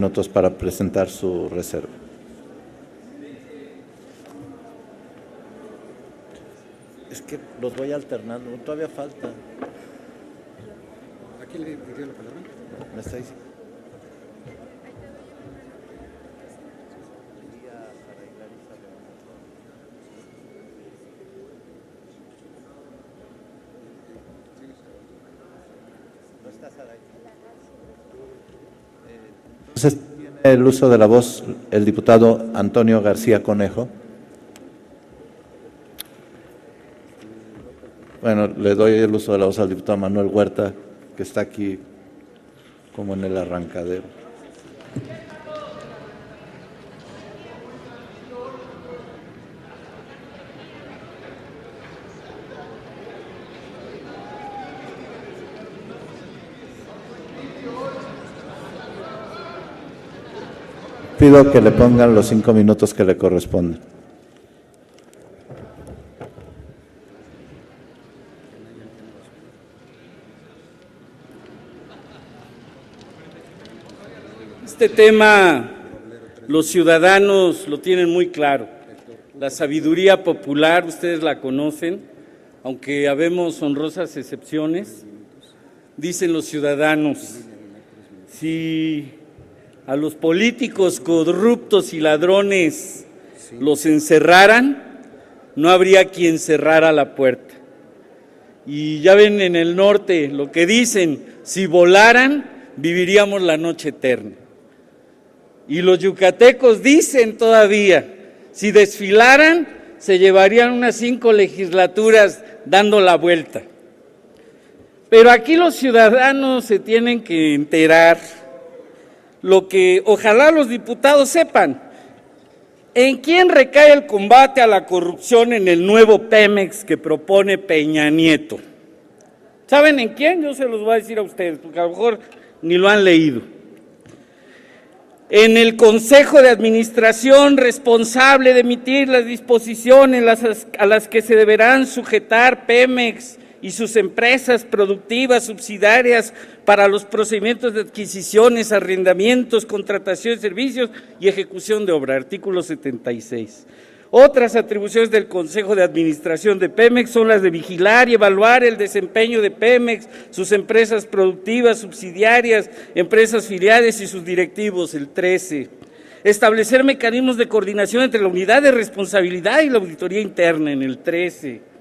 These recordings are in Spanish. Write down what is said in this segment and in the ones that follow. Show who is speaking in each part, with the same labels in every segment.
Speaker 1: Minutos para presentar su reserva. Es que los voy alternando, todavía falta.
Speaker 2: ¿A quién le dio la palabra?
Speaker 1: ¿Me está diciendo? Entonces, tiene el uso de la voz el diputado Antonio García Conejo. Bueno, le doy el uso de la voz al diputado Manuel Huerta, que está aquí como en el arrancadero. Pido que le pongan los 5 minutos que le corresponden.
Speaker 3: Este tema los ciudadanos lo tienen muy claro. La sabiduría popular, ustedes la conocen, aunque habemos honrosas excepciones. Dicen los ciudadanos, si a los políticos corruptos y ladrones los encerraran, no habría quien cerrara la puerta. Y ya ven en el norte lo que dicen, si volaran, viviríamos la noche eterna. Y los yucatecos dicen todavía, si desfilaran, se llevarían unas 5 legislaturas dando la vuelta. Pero aquí los ciudadanos se tienen que enterar lo que ojalá los diputados sepan. ¿En quién recae el combate a la corrupción en el nuevo Pemex que propone Peña Nieto? ¿Saben en quién? Yo se los voy a decir a ustedes, porque a lo mejor ni lo han leído. En el Consejo de Administración responsable de emitir las disposiciones a las que se deberán sujetar Pemex y sus empresas productivas subsidiarias para los procedimientos de adquisiciones, arrendamientos, contratación de servicios y ejecución de obra, artículo 76. Otras atribuciones del Consejo de Administración de Pemex son las de vigilar y evaluar el desempeño de Pemex, sus empresas productivas, subsidiarias, empresas filiales y sus directivos, el 13. Establecer mecanismos de coordinación entre la unidad de responsabilidad y la auditoría interna, en el 13.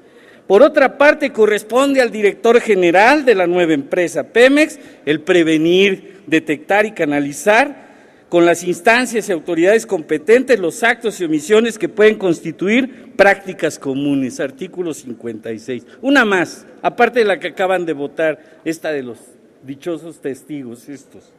Speaker 3: Por otra parte, corresponde al director general de la nueva empresa Pemex el prevenir, detectar y canalizar con las instancias y autoridades competentes los actos y omisiones que pueden constituir prácticas comunes, artículo 56. Una más, aparte de la que acaban de votar, esta de los dichosos testigos estos.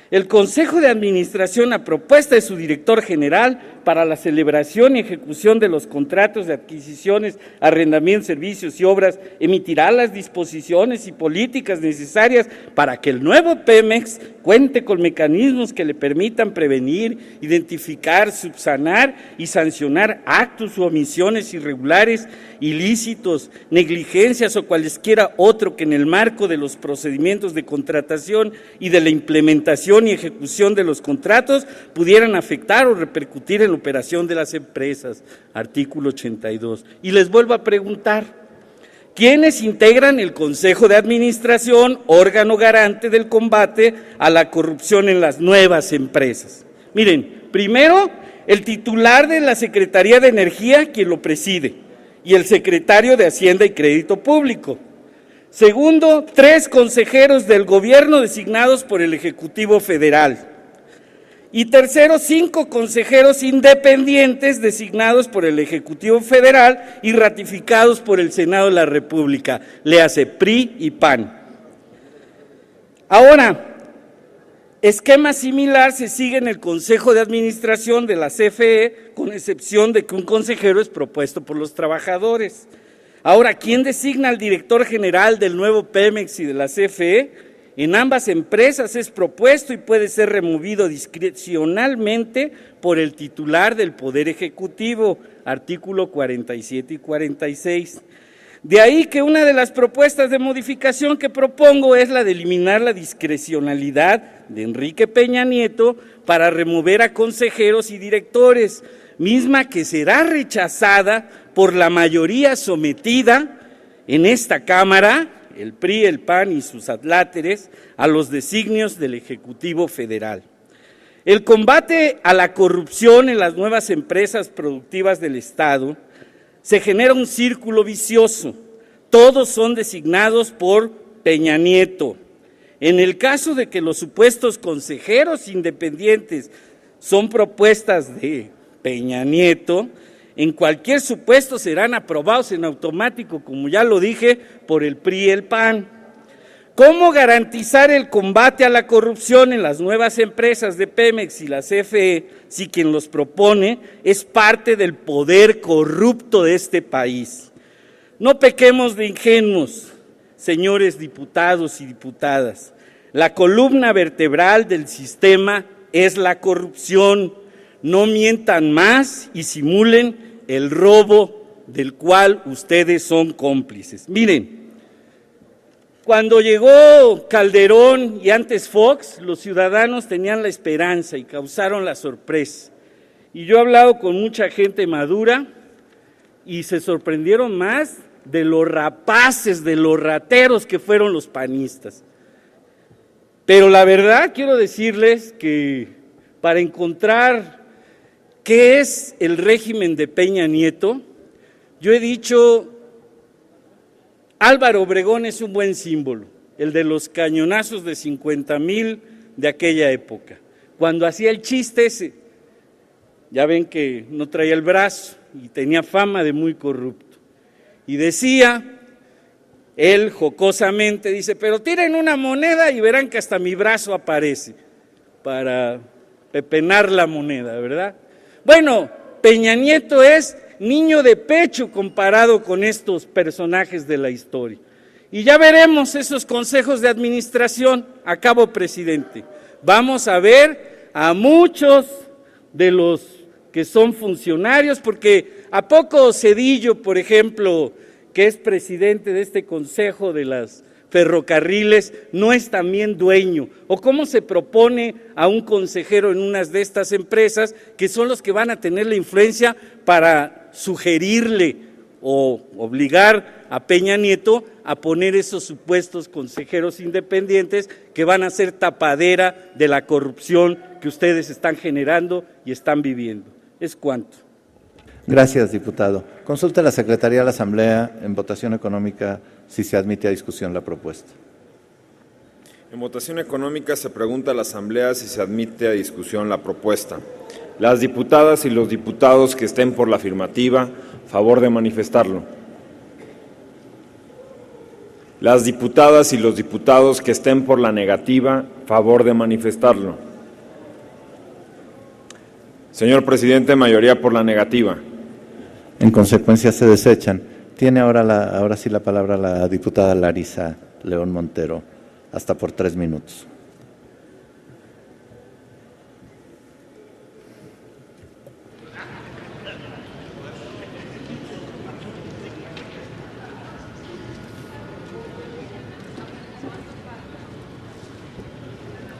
Speaker 3: El Consejo de Administración, a propuesta de su director general, para la celebración y ejecución de los contratos de adquisiciones, arrendamientos, servicios y obras, emitirá las disposiciones y políticas necesarias para que el nuevo Pemex cuente con mecanismos que le permitan prevenir, identificar, subsanar y sancionar actos u omisiones irregulares, ilícitos, negligencias o cualesquiera otro que en el marco de los procedimientos de contratación y de la implementación y ejecución de los contratos pudieran afectar o repercutir en la operación de las empresas, artículo 82. Y les vuelvo a preguntar, ¿quiénes integran el Consejo de Administración, órgano garante del combate a la corrupción en las nuevas empresas? Miren, primero, el titular de la Secretaría de Energía, quien lo preside, y el secretario de Hacienda y Crédito Público. Segundo, 3 consejeros del gobierno designados por el Ejecutivo Federal. Y tercero, 5 consejeros independientes designados por el Ejecutivo Federal y ratificados por el Senado de la República, léase PRI y PAN. Ahora, esquema similar se sigue en el Consejo de Administración de la CFE, con excepción de que un consejero es propuesto por los trabajadores. Ahora, ¿quién designa al director general del nuevo Pemex y de la CFE? En ambas empresas es propuesto y puede ser removido discrecionalmente por el titular del Poder Ejecutivo, artículo 47 y 46. De ahí que una de las propuestas de modificación que propongo es la de eliminar la discrecionalidad de Enrique Peña Nieto para remover a consejeros y directores, misma que será rechazada por la mayoría sometida en esta Cámara, el PRI, el PAN y sus adláteres, a los designios del Ejecutivo Federal. El combate a la corrupción en las nuevas empresas productivas del Estado se genera un círculo vicioso. Todos son designados por Peña Nieto. En el caso de que los supuestos consejeros independientes son propuestas de Peña Nieto, en cualquier supuesto serán aprobados en automático, como ya lo dije, por el PRI y el PAN. ¿Cómo garantizar el combate a la corrupción en las nuevas empresas de Pemex y la CFE si quien los propone es parte del poder corrupto de este país? No pequemos de ingenuos, señores diputados y diputadas. La columna vertebral del sistema es la corrupción. No mientan más y simulen el robo del cual ustedes son cómplices. Miren, cuando llegó Calderón y antes Fox, los ciudadanos tenían la esperanza y causaron la sorpresa. Y yo he hablado con mucha gente madura y se sorprendieron más de los rapaces, de los rateros que fueron los panistas. Pero la verdad quiero decirles que para encontrar qué es el régimen de Peña Nieto, yo he dicho, Álvaro Obregón es un buen símbolo, el de los cañonazos de 50,000 de aquella época. Cuando hacía el chiste ese, ya ven que no traía el brazo y tenía fama de muy corrupto. Y decía, él jocosamente dice, pero tiren una moneda y verán que hasta mi brazo aparece para pepenar la moneda, ¿verdad? Bueno, Peña Nieto es niño de pecho comparado con estos personajes de la historia. Y ya veremos esos consejos de administración. Acabo, presidente. Vamos a ver a muchos de los que son funcionarios, porque ¿a poco Zedillo, por ejemplo, que es presidente de este consejo de las ferrocarriles, no es también dueño? ¿O cómo se propone a un consejero en unas de estas empresas que son los que van a tener la influencia para sugerirle o obligar a Peña Nieto a poner esos supuestos consejeros independientes que van a ser tapadera de la corrupción que ustedes están generando y están viviendo? Es cuanto.
Speaker 1: Gracias, diputado. Consulta a la Secretaría de la Asamblea en votación económica si se admite a discusión la propuesta.
Speaker 2: En votación económica se pregunta a la Asamblea si se admite a discusión la propuesta. Las diputadas y los diputados que estén por la afirmativa, favor de manifestarlo. Las diputadas y los diputados que estén por la negativa, favor de manifestarlo. Señor presidente, mayoría por la negativa.
Speaker 1: En consecuencia se desechan. Tiene ahora sí la palabra la diputada Larisa León Montero, hasta por 3 minutos.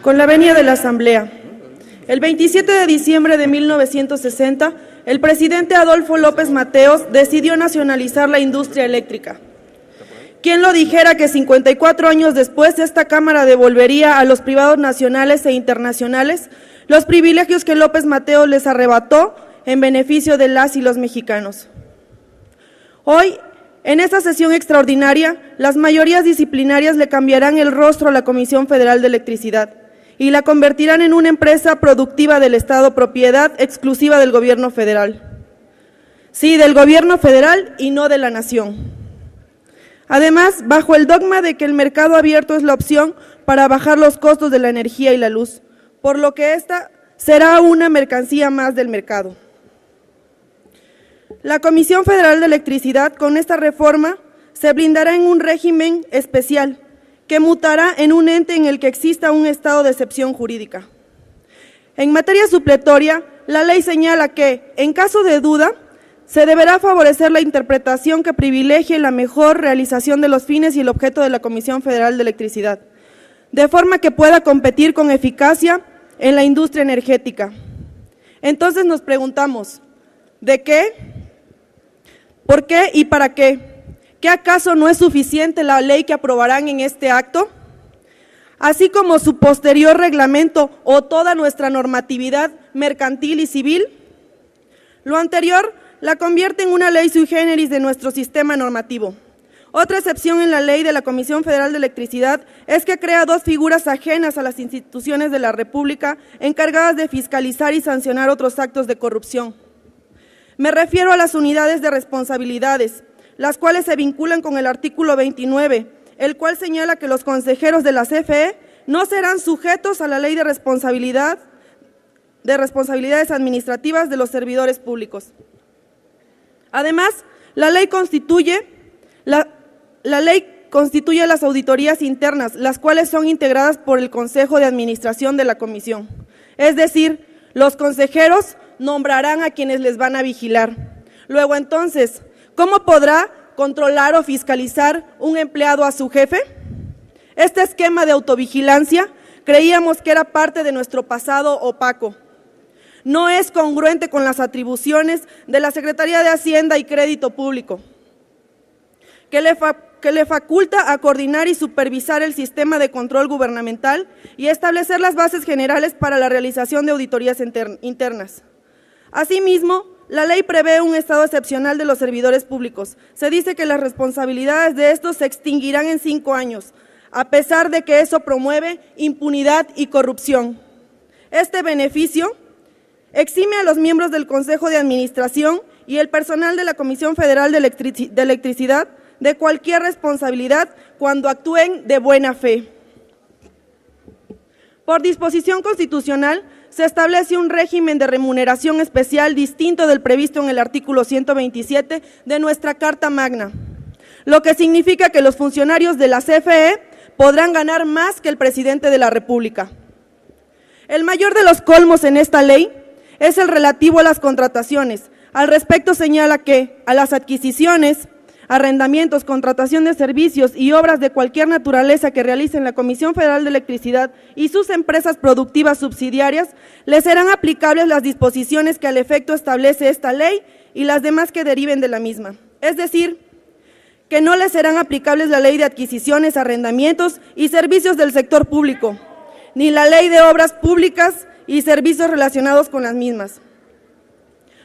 Speaker 4: Con la venia de la Asamblea. El 27 de diciembre de 1960, el presidente Adolfo López Mateos decidió nacionalizar la industria eléctrica. ¿Quién lo dijera que 54 años después esta Cámara devolvería a los privados nacionales e internacionales los privilegios que López Mateos les arrebató en beneficio de las y los mexicanos? Hoy, en esta sesión extraordinaria, las mayorías disciplinarias le cambiarán el rostro a la Comisión Federal de Electricidad y la convertirán en una empresa productiva del Estado, propiedad exclusiva del gobierno federal. Sí, del gobierno federal y no de la nación. Además, bajo el dogma de que el mercado abierto es la opción para bajar los costos de la energía y la luz, por lo que esta será una mercancía más del mercado. La Comisión Federal de Electricidad, con esta reforma, se blindará en un régimen especial, que mutará en un ente en el que exista un estado de excepción jurídica. En materia supletoria, la ley señala que, en caso de duda, se deberá favorecer la interpretación que privilegie la mejor realización de los fines y el objeto de la Comisión Federal de Electricidad, de forma que pueda competir con eficacia en la industria energética. Entonces nos preguntamos, ¿de qué? ¿Por qué y para qué? ¿Qué acaso no es suficiente la ley que aprobarán en este acto? Así como su posterior reglamento o toda nuestra normatividad mercantil y civil. Lo anterior la convierte en una ley sui generis de nuestro sistema normativo. Otra excepción en la ley de la Comisión Federal de Electricidad es que crea dos figuras ajenas a las instituciones de la República encargadas de fiscalizar y sancionar otros actos de corrupción. Me refiero a las unidades de responsabilidades, las cuales se vinculan con el artículo 29, el cual señala que los consejeros de la CFE no serán sujetos a la ley de responsabilidades administrativas de los servidores públicos. Además, la ley constituye las auditorías internas, las cuales son integradas por el Consejo de Administración de la Comisión. Es decir, los consejeros nombrarán a quienes les van a vigilar. Luego, entonces, ¿cómo podrá controlar o fiscalizar un empleado a su jefe? Este esquema de autovigilancia creíamos que era parte de nuestro pasado opaco. No es congruente con las atribuciones de la Secretaría de Hacienda y Crédito Público, que le faculta a coordinar y supervisar el sistema de control gubernamental y establecer las bases generales para la realización de auditorías internas. Asimismo, la ley prevé un estado excepcional de los servidores públicos. Se dice que las responsabilidades de estos se extinguirán en 5 años, a pesar de que eso promueve impunidad y corrupción. Este beneficio exime a los miembros del Consejo de Administración y el personal de la Comisión Federal de Electricidad de cualquier responsabilidad cuando actúen de buena fe. Por disposición constitucional, se establece un régimen de remuneración especial distinto del previsto en el artículo 127 de nuestra Carta Magna, lo que significa que los funcionarios de la CFE podrán ganar más que el presidente de la República. El mayor de los colmos en esta ley es el relativo a las contrataciones. Al respecto señala que a las adquisiciones, arrendamientos, contratación de servicios y obras de cualquier naturaleza que realicen la Comisión Federal de Electricidad y sus empresas productivas subsidiarias, les serán aplicables las disposiciones que al efecto establece esta ley y las demás que deriven de la misma. Es decir, que no les serán aplicables la ley de adquisiciones, arrendamientos y servicios del sector público, ni la ley de obras públicas y servicios relacionados con las mismas.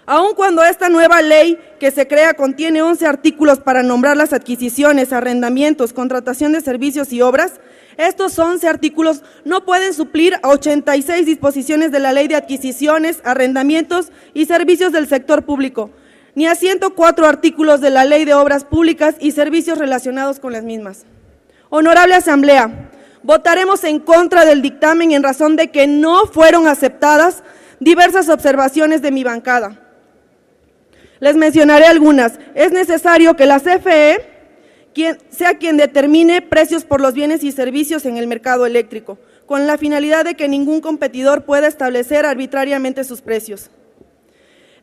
Speaker 4: Aun cuando esta nueva ley que se crea contiene 11 artículos para nombrar las adquisiciones, arrendamientos, contratación de servicios y obras, estos 11 artículos no pueden suplir a 86 disposiciones de la Ley de Adquisiciones, Arrendamientos y Servicios del Sector Público, ni a 104 artículos de la Ley de Obras Públicas y Servicios relacionados con las mismas. Honorable Asamblea, votaremos en contra del dictamen en razón de que no fueron aceptadas diversas observaciones de mi bancada. Les mencionaré algunas. Es necesario que la CFE sea quien determine precios por los bienes y servicios en el mercado eléctrico, con la finalidad de que ningún competidor pueda establecer arbitrariamente sus precios.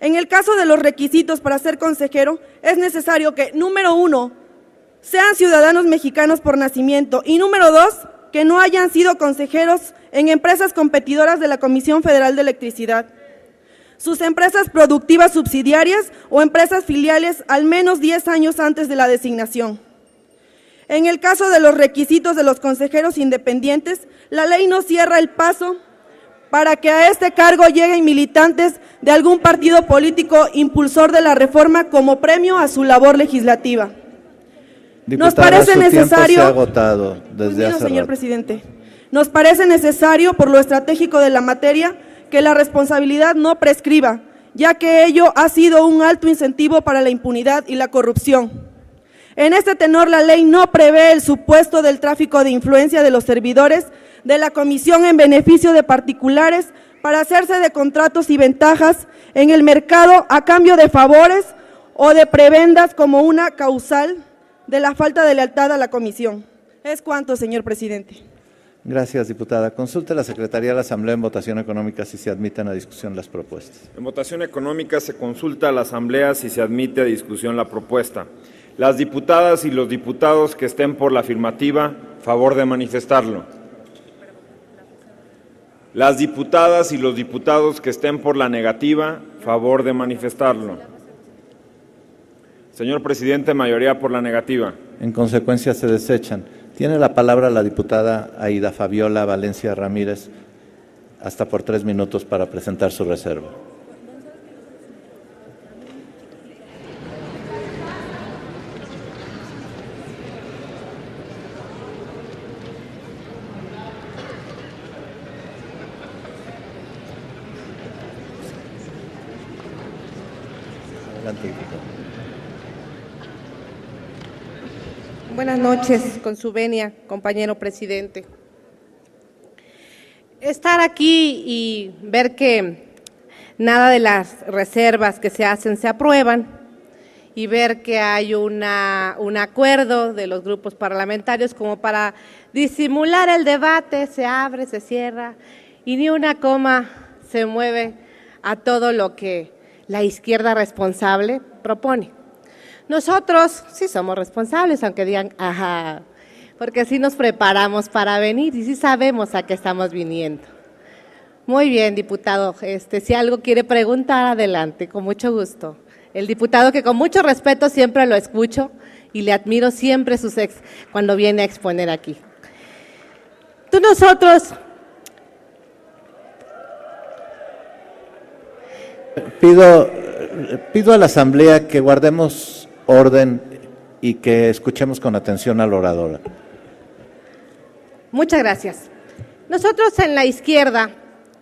Speaker 4: En el caso de los requisitos para ser consejero, es necesario que, número 1, sean ciudadanos mexicanos por nacimiento y número 2, que no hayan sido consejeros en empresas competidoras de la Comisión Federal de Electricidad, sus empresas productivas subsidiarias o empresas filiales al menos 10 años antes de la designación. En el caso de los requisitos de los consejeros independientes, la ley no cierra el paso para que a este cargo lleguen militantes de algún partido político impulsor de la reforma como premio a su labor legislativa.
Speaker 1: Diputada,
Speaker 4: nos parece necesario,
Speaker 1: se ha agotado desde hace
Speaker 4: señor
Speaker 1: rato.
Speaker 4: presidente, nos parece necesario por lo estratégico de la materia que la responsabilidad no prescriba, ya que ello ha sido un alto incentivo para la impunidad y la corrupción. En este tenor, la ley no prevé el supuesto del tráfico de influencia de los servidores de la Comisión en beneficio de particulares para hacerse de contratos y ventajas en el mercado a cambio de favores o de prebendas como una causal de la falta de lealtad a la Comisión. Es cuanto, señor presidente.
Speaker 1: Gracias, diputada. Consulte la Secretaría de la Asamblea en votación económica si se admiten a discusión las propuestas.
Speaker 2: En votación económica se consulta a la Asamblea si se admite a discusión la propuesta. Las diputadas y los diputados que estén por la afirmativa, favor de manifestarlo. Las diputadas y los diputados que estén por la negativa, favor de manifestarlo. Señor presidente, mayoría por la negativa.
Speaker 1: En consecuencia, se desechan. Tiene la palabra la diputada Aida Fabiola Valencia Ramírez, hasta por 3 minutos para presentar su reserva. Adelante, diputada.
Speaker 5: Buenas noches, con su venia, compañero presidente. Estar aquí y ver que nada de las reservas que se hacen se aprueban y ver que hay un acuerdo de los grupos parlamentarios como para disimular el debate, se abre, se cierra y ni una coma se mueve a todo lo que la izquierda responsable propone. Nosotros sí somos responsables, aunque digan, ajá, porque sí nos preparamos para venir y sí sabemos a qué estamos viniendo. Muy bien, diputado, si algo quiere preguntar, adelante, con mucho gusto. El diputado que con mucho respeto siempre lo escucho y le admiro siempre cuando viene a exponer aquí.
Speaker 1: Pido a la Asamblea que guardemos orden y que escuchemos con atención a la oradora.
Speaker 5: Muchas gracias. Nosotros en la izquierda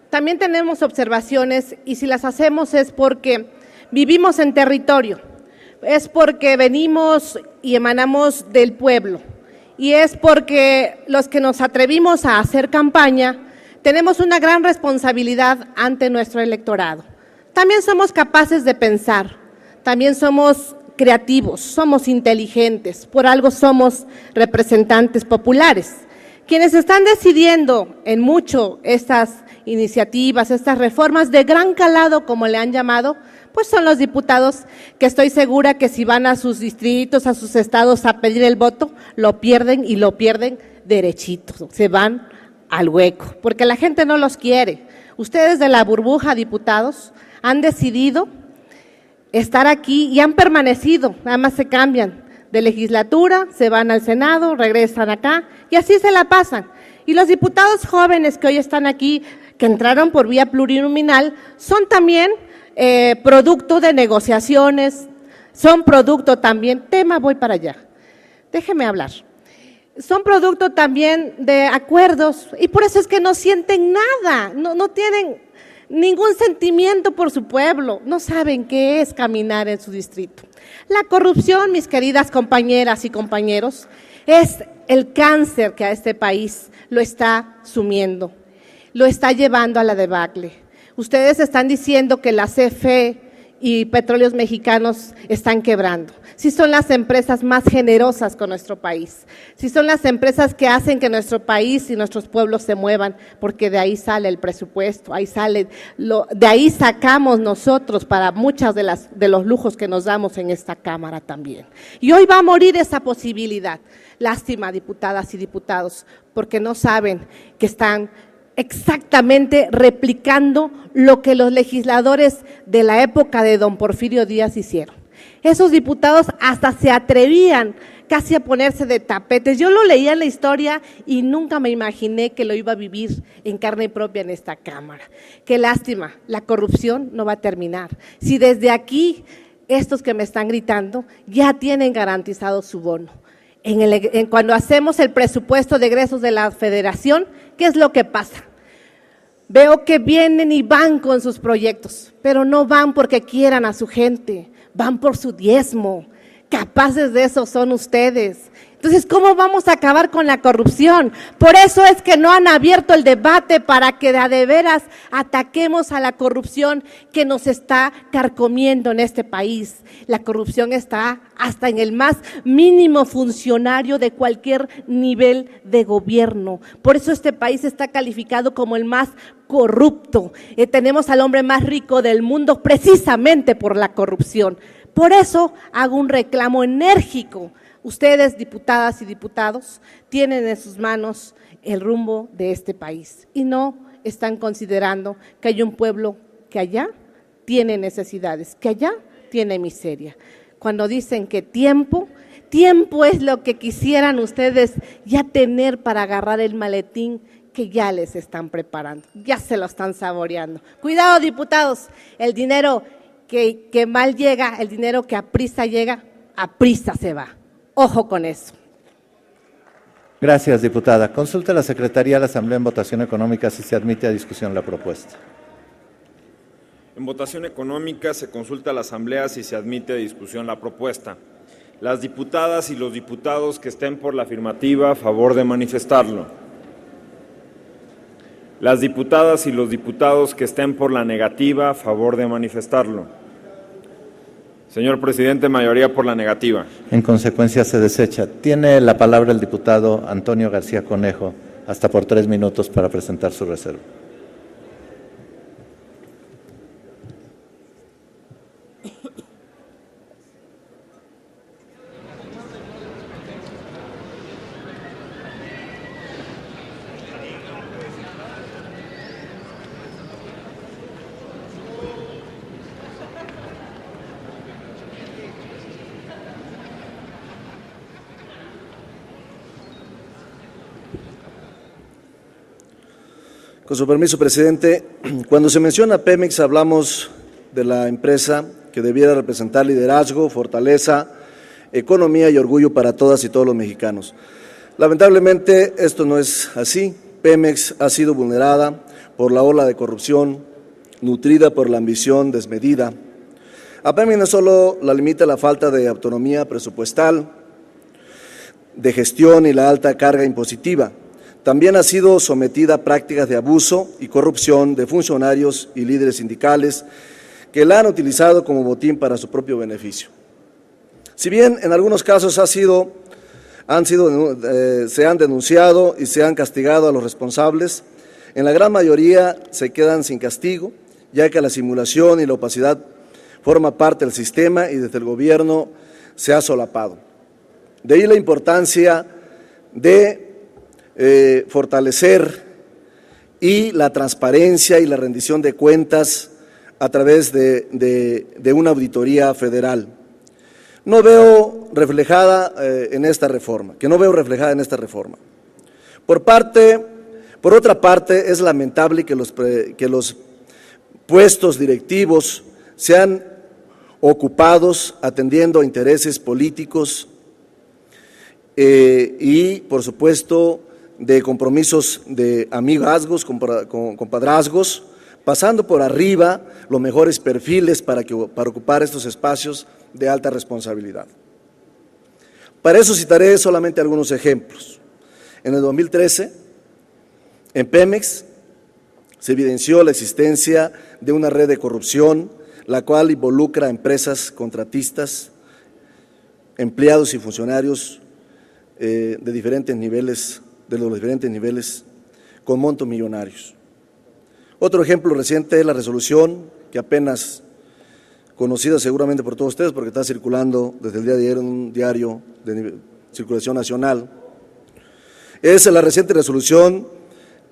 Speaker 5: también tenemos observaciones y si las hacemos es porque vivimos en territorio, es porque venimos y emanamos del pueblo y es porque los que nos atrevimos a hacer campaña tenemos una gran responsabilidad ante nuestro electorado. También somos capaces de pensar, también somos creativos, somos inteligentes, por algo somos representantes populares. Quienes están decidiendo en mucho estas iniciativas, estas reformas de gran calado, como le han llamado, pues son los diputados que estoy segura que si van a sus distritos, a sus estados a pedir el voto, lo pierden y lo pierden derechito, se van al hueco, porque la gente no los quiere. Ustedes de la burbuja, diputados, han decidido estar aquí y han permanecido, nada más se cambian de legislatura, se van al Senado, regresan acá y así se la pasan. Y los diputados jóvenes que hoy están aquí, que entraron por vía plurinominal, son también producto de negociaciones, son producto también, voy para allá, déjeme hablar, son producto también de acuerdos y por eso es que no sienten nada, no tienen ningún sentimiento por su pueblo, no saben qué es caminar en su distrito. La corrupción, mis queridas compañeras y compañeros, es el cáncer que a este país lo está sumiendo, lo está llevando a la debacle. Ustedes están diciendo que la CFE y Petróleos Mexicanos están quebrando. Si son las empresas más generosas con nuestro país, si son las empresas que hacen que nuestro país y nuestros pueblos se muevan, porque de ahí sale el presupuesto, de ahí sacamos nosotros para muchas de los lujos que nos damos en esta Cámara también. Y hoy va a morir esa posibilidad. Lástima, diputadas y diputados, porque no saben que están exactamente replicando lo que los legisladores de la época de don Porfirio Díaz hicieron. Esos diputados hasta se atrevían casi a ponerse de tapetes. Yo lo leía en la historia y nunca me imaginé que lo iba a vivir en carne propia en esta Cámara. Qué lástima, la corrupción no va a terminar. Si desde aquí estos que me están gritando ya tienen garantizado su bono. Cuando hacemos el presupuesto de egresos de la Federación, ¿qué es lo que pasa? Veo que vienen y van con sus proyectos, pero no van porque quieran a su gente, van por su diezmo. Capaces de eso son ustedes. Entonces, ¿cómo vamos a acabar con la corrupción? Por eso es que no han abierto el debate para que de veras ataquemos a la corrupción que nos está carcomiendo en este país. La corrupción está hasta en el más mínimo funcionario de cualquier nivel de gobierno. Por eso este país está calificado como el más corrupto. Tenemos al hombre más rico del mundo precisamente por la corrupción. Por eso hago un reclamo enérgico. Ustedes, diputadas y diputados, tienen en sus manos el rumbo de este país y no están considerando que hay un pueblo que allá tiene necesidades, que allá tiene miseria. Cuando dicen que tiempo es lo que quisieran ustedes ya tener para agarrar el maletín que ya les están preparando, ya se lo están saboreando. Cuidado, diputados, el dinero que mal llega, el dinero que aprisa llega, aprisa se va. Ojo con eso.
Speaker 1: Gracias, diputada. Consulta a la Secretaría de la Asamblea en votación económica si se admite a discusión la propuesta.
Speaker 2: En votación económica se consulta a la Asamblea si se admite a discusión la propuesta. Las diputadas y los diputados que estén por la afirmativa, a favor de manifestarlo. Las diputadas y los diputados que estén por la negativa, a favor de manifestarlo. Señor presidente, mayoría por la negativa.
Speaker 1: En consecuencia se desecha. Tiene la palabra el diputado Antonio García Conejo, hasta por 3 minutos para presentar su reserva.
Speaker 6: Con su permiso, presidente, cuando se menciona Pemex hablamos de la empresa que debiera representar liderazgo, fortaleza, economía y orgullo para todas y todos los mexicanos. Lamentablemente esto no es así. Pemex ha sido vulnerada por la ola de corrupción, nutrida por la ambición desmedida. A Pemex no solo la limita la falta de autonomía presupuestal, de gestión y la alta carga impositiva, también ha sido sometida a prácticas de abuso y corrupción de funcionarios y líderes sindicales que la han utilizado como botín para su propio beneficio. Si bien en algunos casos se han denunciado y se han castigado a los responsables, en la gran mayoría se quedan sin castigo, ya que la simulación y la opacidad forma parte del sistema y desde el gobierno se ha solapado. De ahí la importancia de fortalecer y la transparencia y la rendición de cuentas a través de una auditoría federal. No veo reflejada en esta reforma, Por otra parte, es lamentable que los puestos directivos sean ocupados atendiendo a intereses políticos y, por supuesto, de compromisos de amigazgos, compadrazgos, pasando por arriba los mejores perfiles para ocupar estos espacios de alta responsabilidad. Para eso citaré solamente algunos ejemplos. En el 2013, en Pemex, se evidenció la existencia de una red de corrupción, la cual involucra a empresas contratistas, empleados y funcionarios de los diferentes niveles, con montos millonarios. Otro ejemplo reciente es la resolución que apenas conocida seguramente por todos ustedes porque está circulando desde el día de ayer en un diario de circulación nacional. Es la reciente resolución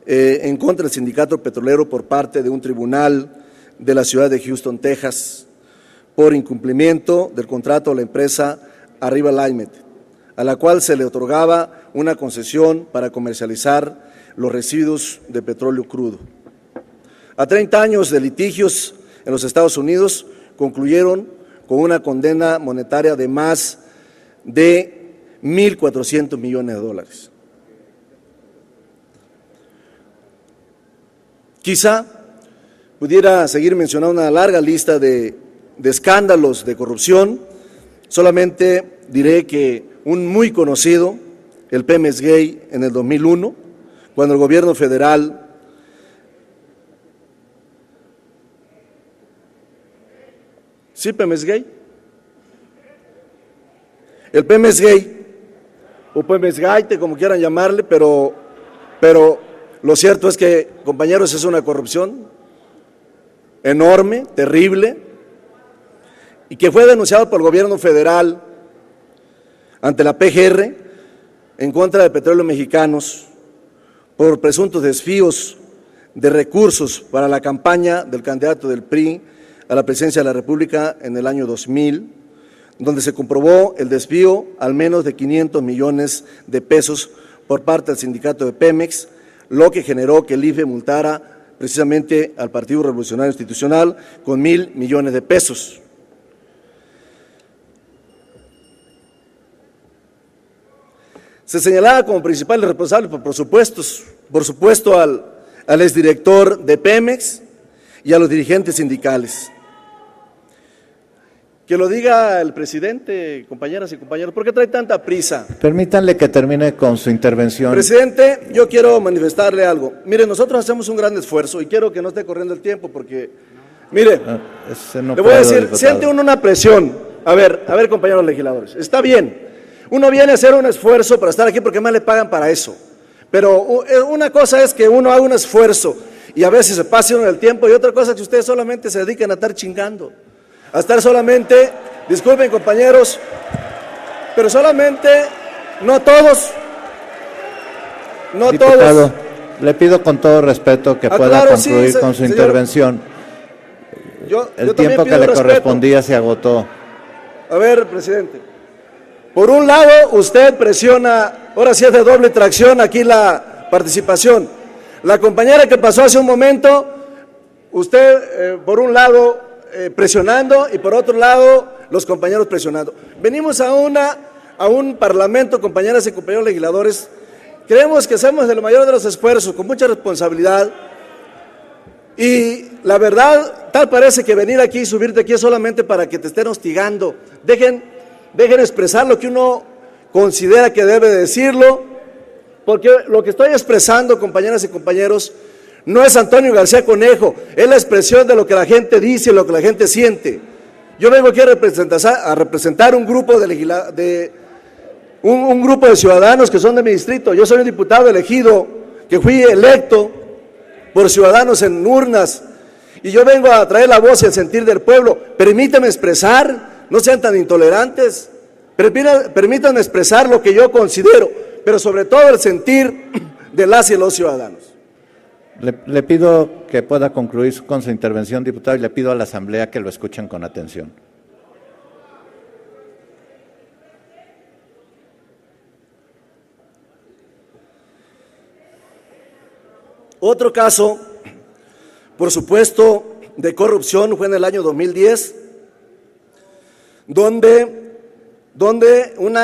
Speaker 6: en contra del sindicato petrolero por parte de un tribunal de la ciudad de Houston, Texas, por incumplimiento del contrato a la empresa Arriba Alignment, a la cual se le otorgaba una concesión para comercializar los residuos de petróleo crudo. A 30 años de litigios en los Estados Unidos, concluyeron con una condena monetaria de más de 1.400 millones de dólares. Quizá pudiera seguir mencionando una larga lista de escándalos de corrupción, solamente diré que un muy conocido, el Pemex Gay, en el 2001, cuando el gobierno federal ¿sí, Pemex Gay? El Pemex Gay, o Pemex Gaite, como quieran llamarle, pero lo cierto es que, compañeros, es una corrupción enorme, terrible, y que fue denunciado por el gobierno federal ante la PGR en contra de Petróleos Mexicanos por presuntos desvíos de recursos para la campaña del candidato del PRI a la presidencia de la República en el año 2000, donde se comprobó el desvío al menos de 500 millones de pesos por parte del sindicato de Pemex, lo que generó que el IFE multara precisamente al Partido Revolucionario Institucional con 1,000 millones de pesos. Se señalaba como principales responsables por supuesto al exdirector de Pemex y a los dirigentes sindicales. Que lo diga el presidente, compañeras y compañeros, ¿por qué trae tanta prisa?
Speaker 1: Permítanle que termine con su intervención.
Speaker 6: Presidente, yo quiero manifestarle algo. Mire, nosotros hacemos un gran esfuerzo y quiero que no esté corriendo el tiempo porque, mire,
Speaker 1: No
Speaker 6: le voy a decir,
Speaker 1: diputado.
Speaker 6: siente uno una presión. A ver, compañeros legisladores, está bien, uno viene a hacer un esfuerzo para estar aquí porque más le pagan para eso, pero una cosa es que uno haga un esfuerzo y a veces se pase uno el tiempo y otra cosa es que ustedes solamente se dedican a estar chingando. A estar solamente, disculpen compañeros, pero solamente, no todos,
Speaker 1: Diputado, le pido con todo respeto que pueda
Speaker 6: claro,
Speaker 1: concluir
Speaker 6: sí,
Speaker 1: con su
Speaker 6: señor.
Speaker 1: intervención. El tiempo que le correspondía se agotó.
Speaker 6: A ver, presidente, por un lado usted presiona, ahora sí es de doble tracción aquí la participación. La compañera que pasó hace un momento, usted por un lado presionando y por otro lado los compañeros presionando. Venimos a un parlamento, compañeras y compañeros legisladores, creemos que hacemos el mayor de los esfuerzos, con mucha responsabilidad, y la verdad, tal parece que venir aquí y subirte aquí es solamente para que te estén hostigando. Dejen expresar lo que uno considera que debe decirlo, porque lo que estoy expresando, compañeras y compañeros, no es Antonio García Conejo, es la expresión de lo que la gente dice, lo que la gente siente. Yo vengo aquí a representar un grupo un grupo de ciudadanos que son de mi distrito. Yo soy un diputado elegido, que fui electo por ciudadanos en urnas, y yo vengo a traer la voz y el sentir del pueblo. Permítanme expresar, no sean tan intolerantes, permítanme expresar lo que yo considero, pero sobre todo el sentir de las y los ciudadanos.
Speaker 1: Le pido que pueda concluir con su intervención, diputado, y le pido a la Asamblea que lo escuchen con atención.
Speaker 6: Otro caso, por supuesto, de corrupción fue en el año 2010, donde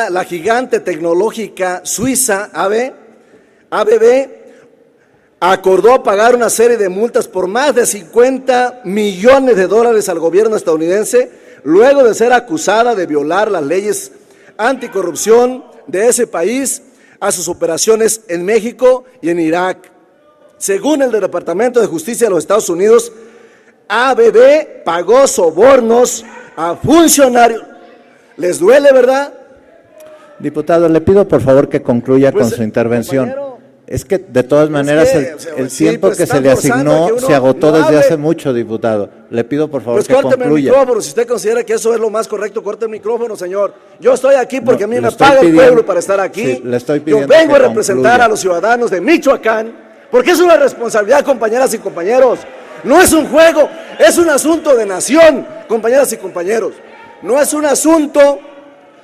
Speaker 6: la gigante tecnológica suiza ABB acordó pagar una serie de multas por más de 50 millones de dólares al gobierno estadounidense, luego de ser acusada de violar las leyes anticorrupción de ese país a sus operaciones en México y en Irak. Según el Departamento de Justicia de los Estados Unidos, ABB pagó sobornos a funcionarios. ¿Les duele, verdad?
Speaker 1: Diputado, le pido por favor que concluya con su intervención. Es que de todas maneras el tiempo que se le asignó se agotó desde hace mucho, diputado. Le pido por favor que concluya.
Speaker 6: Pues córteme el micrófono, si usted considera que eso es lo más correcto, corte el micrófono, señor. Yo estoy aquí porque a mí me paga el pueblo para estar aquí.
Speaker 1: Sí, le estoy pidiendo
Speaker 6: yo vengo
Speaker 1: que
Speaker 6: a representar
Speaker 1: concluya
Speaker 6: a los ciudadanos de Michoacán, porque es una responsabilidad, compañeras y compañeros. No es un juego, es un asunto de nación, compañeras y compañeros. No es un asunto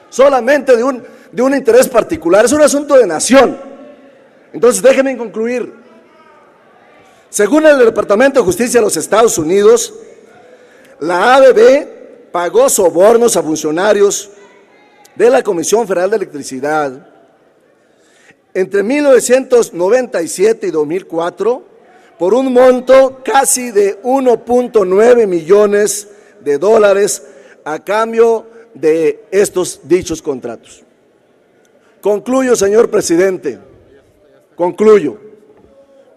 Speaker 6: solamente de un interés particular, es un asunto de nación. Entonces, déjenme concluir. Según el Departamento de Justicia de los Estados Unidos, la ABB pagó sobornos a funcionarios de la Comisión Federal de Electricidad entre 1997 y 2004 por un monto casi de 1.9 millones de dólares a cambio de estos dichos contratos. Concluyo, señor presidente, concluyo.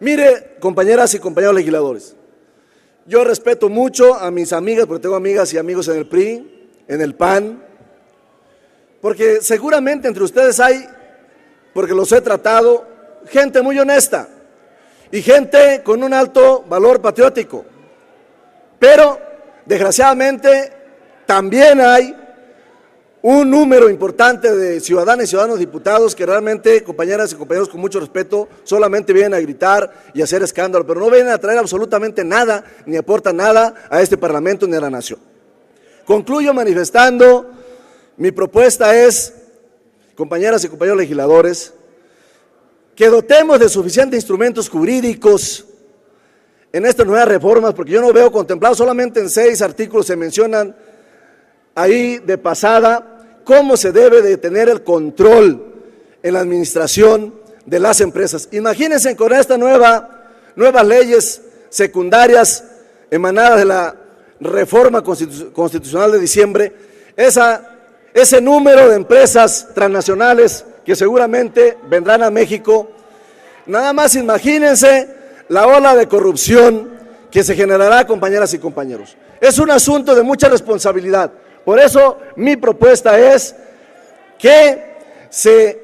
Speaker 6: Mire, compañeras y compañeros legisladores, yo respeto mucho a mis amigas, porque tengo amigas y amigos en el PRI, en el PAN, porque seguramente entre ustedes hay, porque los he tratado, gente muy honesta y gente con un alto valor patriótico, pero desgraciadamente también hay un número importante de ciudadanas y ciudadanos diputados que realmente, compañeras y compañeros, con mucho respeto, solamente vienen a gritar y a hacer escándalo, pero no vienen a traer absolutamente nada, ni aportan nada a este Parlamento ni a la nación. Concluyo manifestando, mi propuesta es, compañeras y compañeros legisladores, que dotemos de suficientes instrumentos jurídicos en estas nuevas reformas, porque yo no veo contemplado, solamente en 6 artículos se mencionan ahí de pasada cómo se debe de tener el control en la administración de las empresas. Imagínense con estas nuevas leyes secundarias emanadas de la reforma constitucional de diciembre, ese número de empresas transnacionales que seguramente vendrán a México. Nada más imagínense la ola de corrupción que se generará, compañeras y compañeros. Es un asunto de mucha responsabilidad. Por eso mi propuesta es que se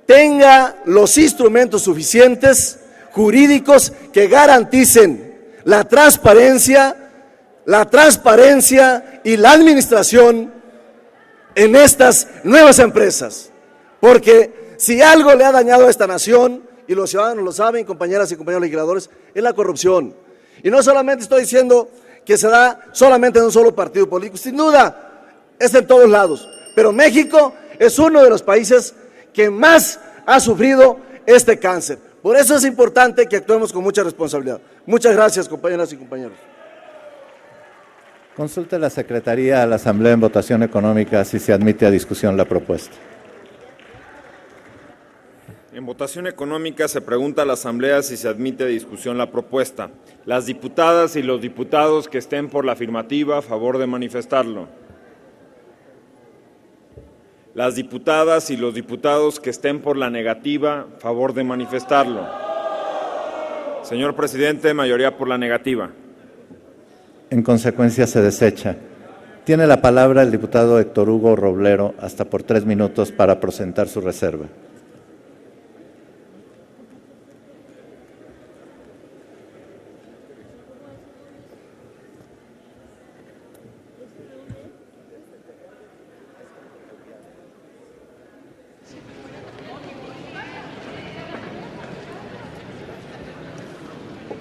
Speaker 6: tenga los instrumentos suficientes jurídicos que garanticen la transparencia y la administración en estas nuevas empresas. Porque si algo le ha dañado a esta nación, y los ciudadanos lo saben, compañeras y compañeros legisladores, es la corrupción. Y no solamente estoy diciendo que se da solamente en un solo partido político, sin duda, es en todos lados, pero México es uno de los países que más ha sufrido este cáncer. Por eso es importante que actuemos con mucha responsabilidad. Muchas gracias, compañeras y compañeros.
Speaker 1: Consulte la Secretaría a la Asamblea en votación económica si se admite a discusión la propuesta.
Speaker 2: En votación económica se pregunta a la Asamblea si se admite a discusión la propuesta. Las diputadas y los diputados que estén por la afirmativa, a favor de manifestarlo. Las diputadas y los diputados que estén por la negativa, a favor de manifestarlo. Señor presidente, mayoría por la negativa.
Speaker 1: En consecuencia se desecha. Tiene la palabra el diputado Héctor Hugo Roblero hasta por 3 minutos para presentar su reserva.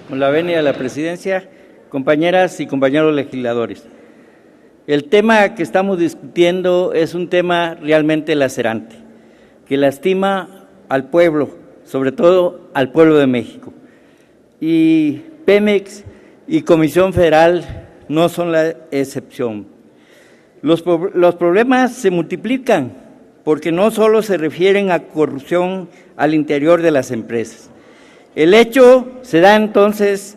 Speaker 3: Con la venia de la presidencia, compañeras y compañeros legisladores. El tema que estamos discutiendo es un tema realmente lacerante, que lastima al pueblo, sobre todo al pueblo de México. Y Pemex y Comisión Federal no son la excepción. Los problemas se multiplican porque no solo se refieren a corrupción al interior de las empresas. El hecho se da entonces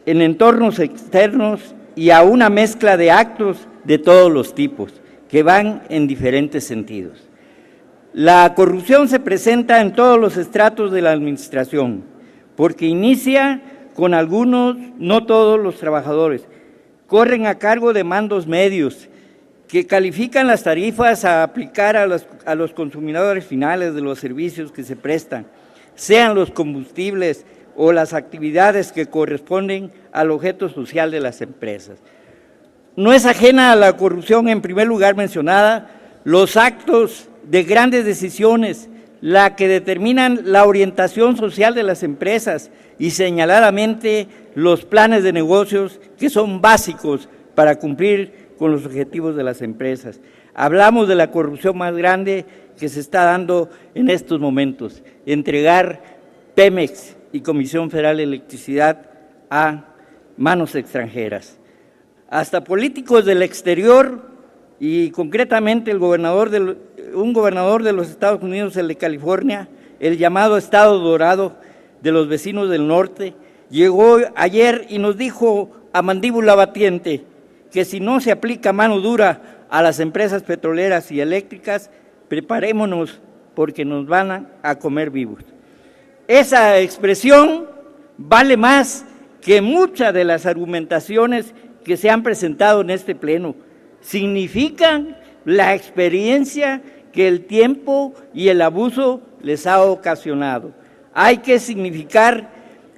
Speaker 3: en entornos externos y a una mezcla de actos de todos los tipos, que van en diferentes sentidos. La corrupción se presenta en todos los estratos de la administración, porque inicia con algunos, no todos los trabajadores, corren a cargo de mandos medios, que califican las tarifas a aplicar a los consumidores finales de los servicios que se prestan, sean los combustibles o las actividades que corresponden al objeto social de las empresas. No es ajena a la corrupción, en primer lugar mencionada, los actos de grandes decisiones, la que determinan la orientación social de las empresas y señaladamente los planes de negocios que son básicos para cumplir con los objetivos de las empresas. Hablamos de la corrupción más grande que se está dando en estos momentos, entregar Pemex y Comisión Federal de Electricidad a manos extranjeras. Hasta políticos del exterior y concretamente un gobernador de los Estados Unidos, el de California, el llamado Estado Dorado de los vecinos del norte, llegó ayer y nos dijo a mandíbula batiente que si no se aplica mano dura a las empresas petroleras y eléctricas, preparémonos porque nos van a comer vivos. Esa expresión vale más que muchas de las argumentaciones que se han presentado en este pleno. Significan la experiencia que el tiempo y el abuso les ha ocasionado. Hay que significar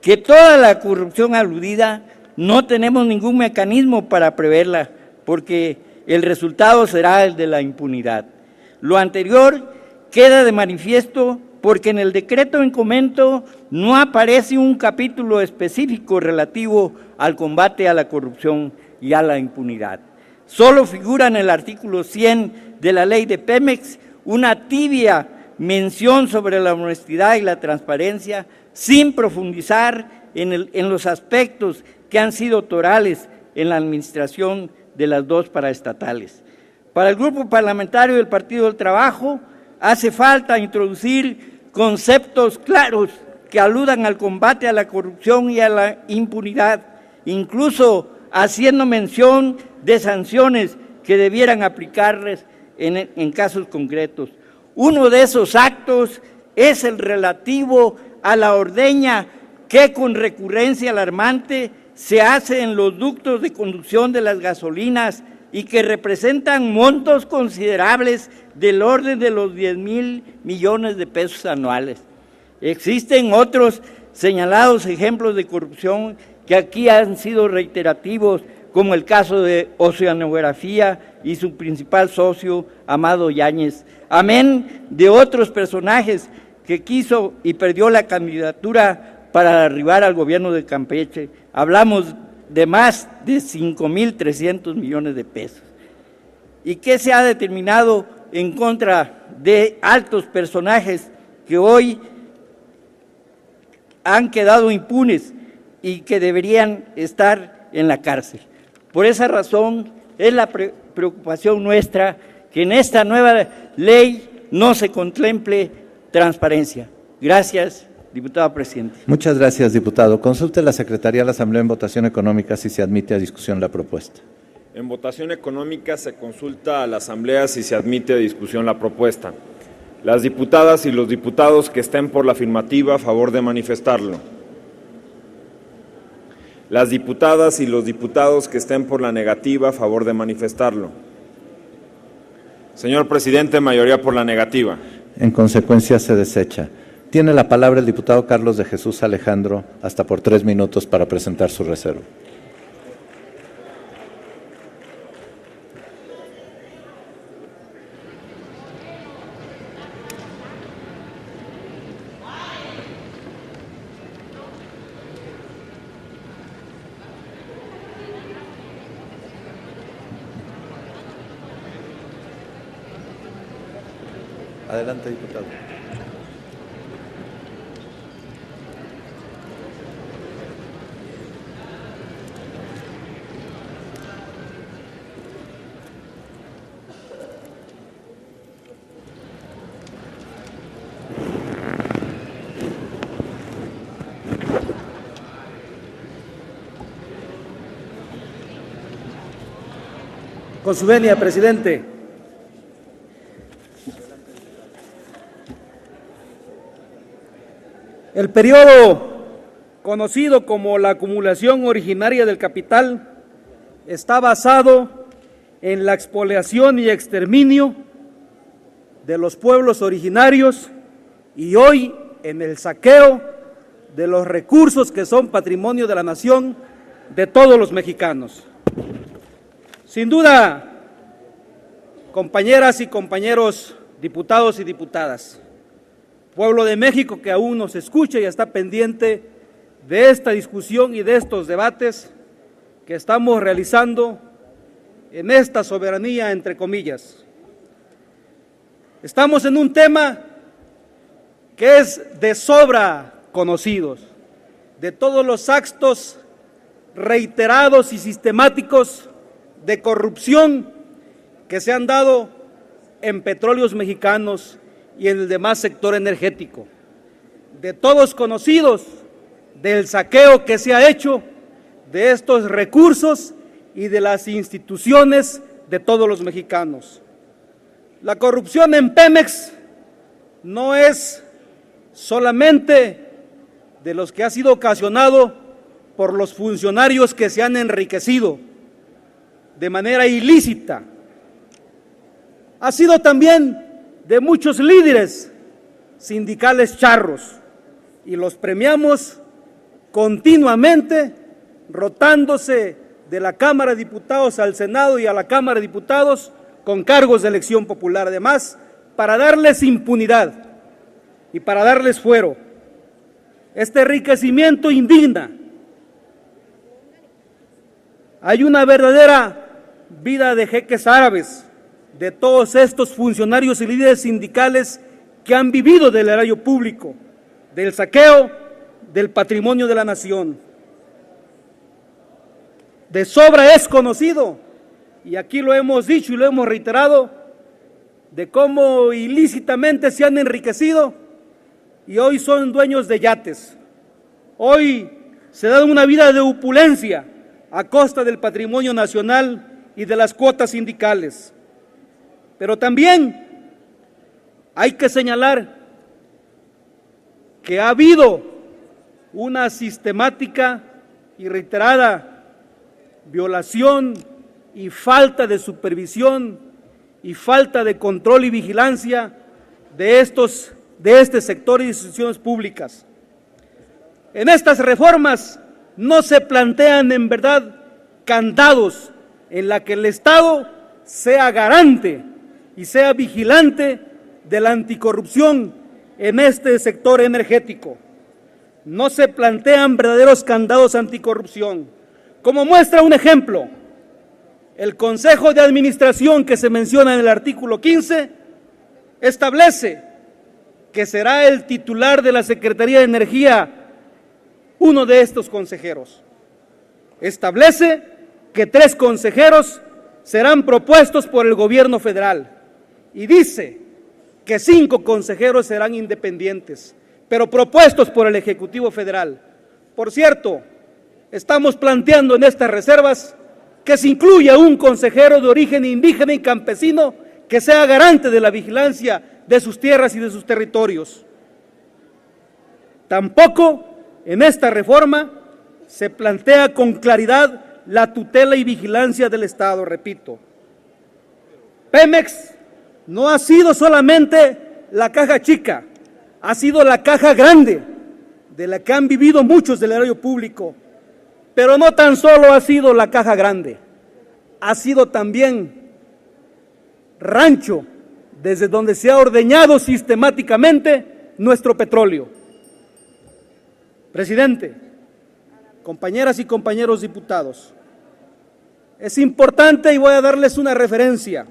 Speaker 3: que toda la corrupción aludida no tenemos ningún mecanismo para preverla, porque el resultado será el de la impunidad. Lo anterior queda de manifiesto porque en el decreto en comento no aparece un capítulo específico relativo al combate a la corrupción y a la impunidad. Solo figura en el artículo 100 de la ley de Pemex una tibia mención sobre la honestidad y la transparencia, sin profundizar en los aspectos que han sido torales en la administración de las dos paraestatales. Para el Grupo Parlamentario del Partido del Trabajo, hace falta introducir conceptos claros que aludan al combate a la corrupción y a la impunidad, incluso haciendo mención de sanciones que debieran aplicarles en casos concretos. Uno de esos actos es el relativo a la ordeña que con recurrencia alarmante se hace en los ductos de conducción de las gasolinas y que representan montos considerables del orden de los 10,000 millones de pesos anuales. Existen otros señalados ejemplos de corrupción que aquí han sido reiterativos, como el caso de Oceanografía y su principal socio, Amado Yáñez, amén de otros personajes que quiso y perdió la candidatura para arribar al gobierno de Campeche. Hablamos de más de 5,300 millones de pesos. ¿Y qué se ha determinado en contra de altos personajes que hoy han quedado impunes y que deberían estar en la cárcel? Por esa razón es la preocupación nuestra que en esta nueva ley no se contemple transparencia. Gracias, diputado presidente.
Speaker 1: Muchas gracias, diputado. Consulte la Secretaría de la Asamblea en votación económica si se admite a discusión la propuesta.
Speaker 2: En votación económica se consulta a la Asamblea si se admite a discusión la propuesta. Las diputadas y los diputados que estén por la afirmativa, a favor de manifestarlo. Las diputadas y los diputados que estén por la negativa, a favor de manifestarlo. Señor presidente, mayoría por la negativa.
Speaker 1: En consecuencia, se desecha. Tiene la palabra el diputado Carlos de Jesús Alejandro, hasta por 3 minutos para presentar su reserva. Adelante, diputado.
Speaker 7: Con su venia, presidente. El periodo conocido como la acumulación originaria del capital está basado en la expoliación y exterminio de los pueblos originarios y hoy en el saqueo de los recursos que son patrimonio de la nación de todos los mexicanos. Sin duda, compañeras y compañeros diputados y diputadas, pueblo de México que aún nos escucha y está pendiente de esta discusión y de estos debates que estamos realizando en esta soberanía, entre comillas. Estamos en un tema que es de sobra conocidos, de todos los actos reiterados y sistemáticos de corrupción que se han dado en Petróleos Mexicanos y en el demás sector energético, de todos conocidos del saqueo que se ha hecho de estos recursos y de las instituciones de todos los mexicanos. La corrupción en Pemex no es solamente de los que ha sido ocasionado por los funcionarios que se han enriquecido de manera ilícita, ha sido también de muchos líderes sindicales charros, y los premiamos continuamente, rotándose de la Cámara de Diputados al Senado y a la Cámara de Diputados con cargos de elección popular, además, para darles impunidad y para darles fuero. Este enriquecimiento indigna. Hay una verdadera vida de jeques árabes de todos estos funcionarios y líderes sindicales que han vivido del erario público, del saqueo del patrimonio de la nación. De sobra es conocido, y aquí lo hemos dicho y lo hemos reiterado, de cómo ilícitamente se han enriquecido y hoy son dueños de yates. Hoy se dan una vida de opulencia a costa del patrimonio nacional y de las cuotas sindicales. Pero también hay que señalar que ha habido una sistemática y reiterada violación y falta de supervisión y falta de control y vigilancia de este sector y instituciones públicas. En estas reformas no se plantean en verdad candados en la que el Estado sea garante y sea vigilante de la anticorrupción en este sector energético. No se plantean verdaderos candados anticorrupción. Como muestra un ejemplo, el Consejo de Administración que se menciona en el artículo 15 establece que será el titular de la Secretaría de Energía uno de estos consejeros. Establece que 3 consejeros serán propuestos por el gobierno federal y dice que 5 consejeros serán independientes, pero propuestos por el Ejecutivo Federal. Por cierto, estamos planteando en estas reservas que se incluya un consejero de origen indígena y campesino que sea garante de la vigilancia de sus tierras y de sus territorios. Tampoco en esta reforma se plantea con claridad la tutela y vigilancia del Estado, repito. Pemex no ha sido solamente la caja chica, ha sido la caja grande de la que han vivido muchos del erario público, pero no tan solo ha sido la caja grande, ha sido también rancho desde donde se ha ordeñado sistemáticamente nuestro petróleo. Presidente, compañeras y compañeros diputados, es importante y voy a darles una referencia,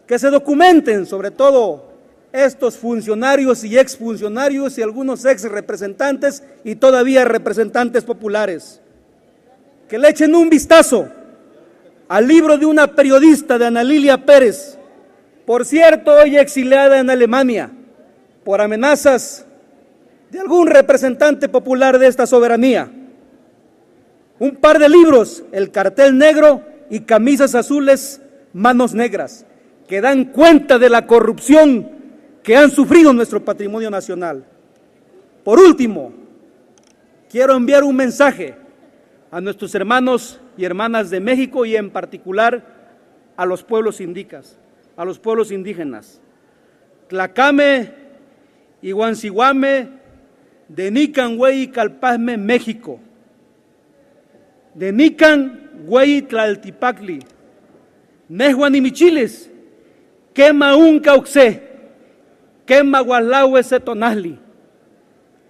Speaker 7: que se documenten sobre todo estos funcionarios y exfuncionarios y algunos ex representantes y todavía representantes populares, que le echen un vistazo al libro de una periodista, de Ana Lilia Pérez, por cierto hoy exiliada en Alemania por amenazas de algún representante popular de esta soberanía. Un par de libros, El cartel negro y Camisas azules, manos negras, que dan cuenta de la corrupción que han sufrido nuestro patrimonio nacional. Por último, quiero enviar un mensaje a nuestros hermanos y hermanas de México y en particular a los pueblos indígenas, Tlacame, Iguancihuame, de Nican, Güey, Calpasme, México, de Nican, Güey, Tlaltipacli, Nehuan y Michiles, Quema un Cauxé, Quema Gualahue Setonazli,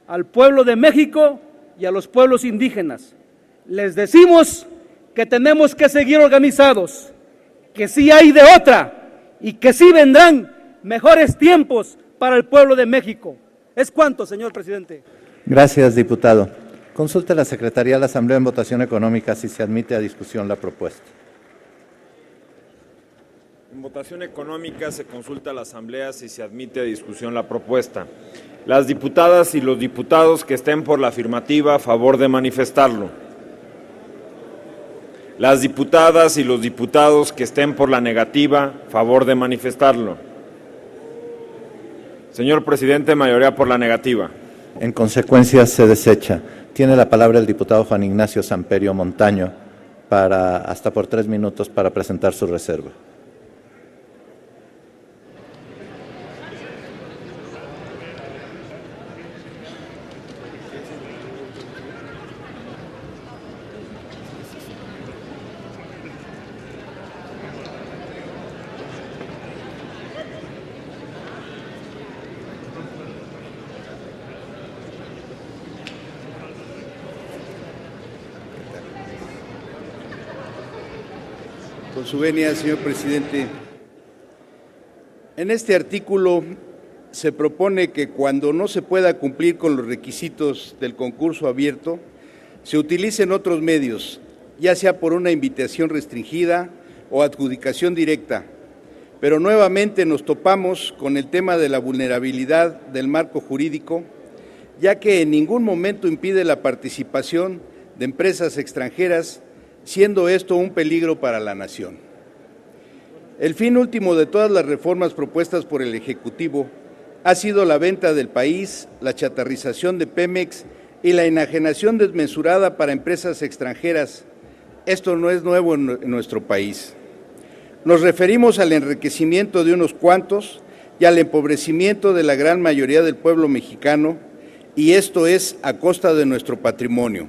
Speaker 7: al pueblo de México y a los pueblos indígenas. Les decimos que tenemos que seguir organizados, que sí hay de otra y que sí vendrán mejores tiempos para el pueblo de México. Es cuanto, señor presidente.
Speaker 1: Gracias, diputado. Consulte la Secretaría de la Asamblea en votación económica si se admite a discusión la propuesta.
Speaker 2: En votación económica se consulta a la Asamblea si se admite a discusión la propuesta. Las diputadas y los diputados que estén por la afirmativa, a favor de manifestarlo. Las diputadas y los diputados que estén por la negativa, a favor de manifestarlo. Señor presidente, mayoría por la negativa.
Speaker 1: En consecuencia, se desecha. Tiene la palabra el diputado Juan Ignacio Samperio Montaño hasta por 3 minutos para presentar su reserva.
Speaker 8: Con su venia, señor presidente. En este artículo se propone que cuando no se pueda cumplir con los requisitos del concurso abierto, se utilicen otros medios, ya sea por una invitación restringida o adjudicación directa. Pero nuevamente nos topamos con el tema de la vulnerabilidad del marco jurídico, ya que en ningún momento impide la participación de empresas extranjeras, siendo esto un peligro para la nación. El fin último de todas las reformas propuestas por el Ejecutivo ha sido la venta del país, la chatarrización de Pemex y la enajenación desmesurada para empresas extranjeras. Esto no es nuevo en nuestro país. Nos referimos al enriquecimiento de unos cuantos y al empobrecimiento de la gran mayoría del pueblo mexicano, y esto es a costa de nuestro patrimonio.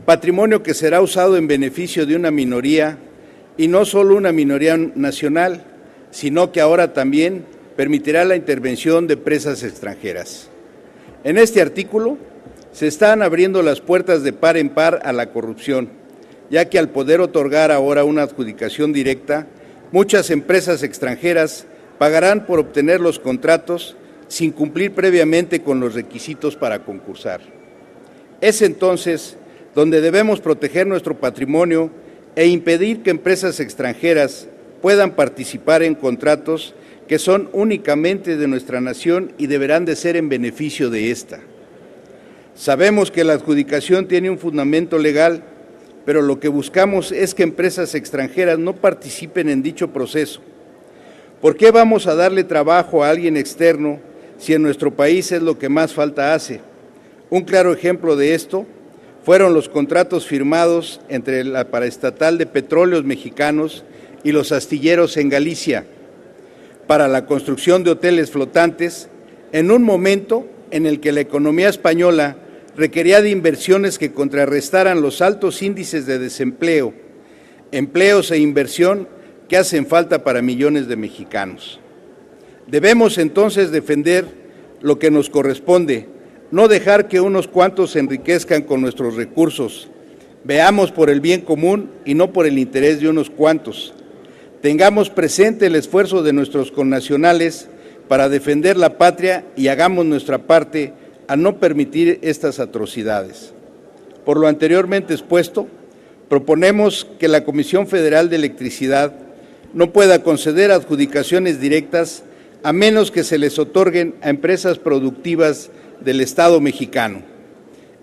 Speaker 8: Patrimonio que será usado en beneficio de una minoría, y no solo una minoría nacional, sino que ahora también permitirá la intervención de empresas extranjeras. En este artículo se están abriendo las puertas de par en par a la corrupción, ya que al poder otorgar ahora una adjudicación directa, muchas empresas extranjeras pagarán por obtener los contratos sin cumplir previamente con los requisitos para concursar. Es entonces donde debemos proteger nuestro patrimonio e impedir que empresas extranjeras puedan participar en contratos que son únicamente de nuestra nación y deberán de ser en beneficio de esta. Sabemos que la adjudicación tiene un fundamento legal, pero lo que buscamos es que empresas extranjeras no participen en dicho proceso. ¿Por qué vamos a darle trabajo a alguien externo si en nuestro país es lo que más falta hace? Un claro ejemplo de esto fueron los contratos firmados entre la Paraestatal de Petróleos Mexicanos y los astilleros en Galicia para la construcción de hoteles flotantes en un momento en el que la economía española requería de inversiones que contrarrestaran los altos índices de desempleo, empleos e inversión que hacen falta para millones de mexicanos. Debemos entonces defender lo que nos corresponde, no dejar que unos cuantos se enriquezcan con nuestros recursos. Veamos por el bien común y no por el interés de unos cuantos. Tengamos presente el esfuerzo de nuestros connacionales para defender la patria y hagamos nuestra parte a no permitir estas atrocidades. Por lo anteriormente expuesto, proponemos que la Comisión Federal de Electricidad no pueda conceder adjudicaciones directas a menos que se les otorguen a empresas productivas del Estado mexicano.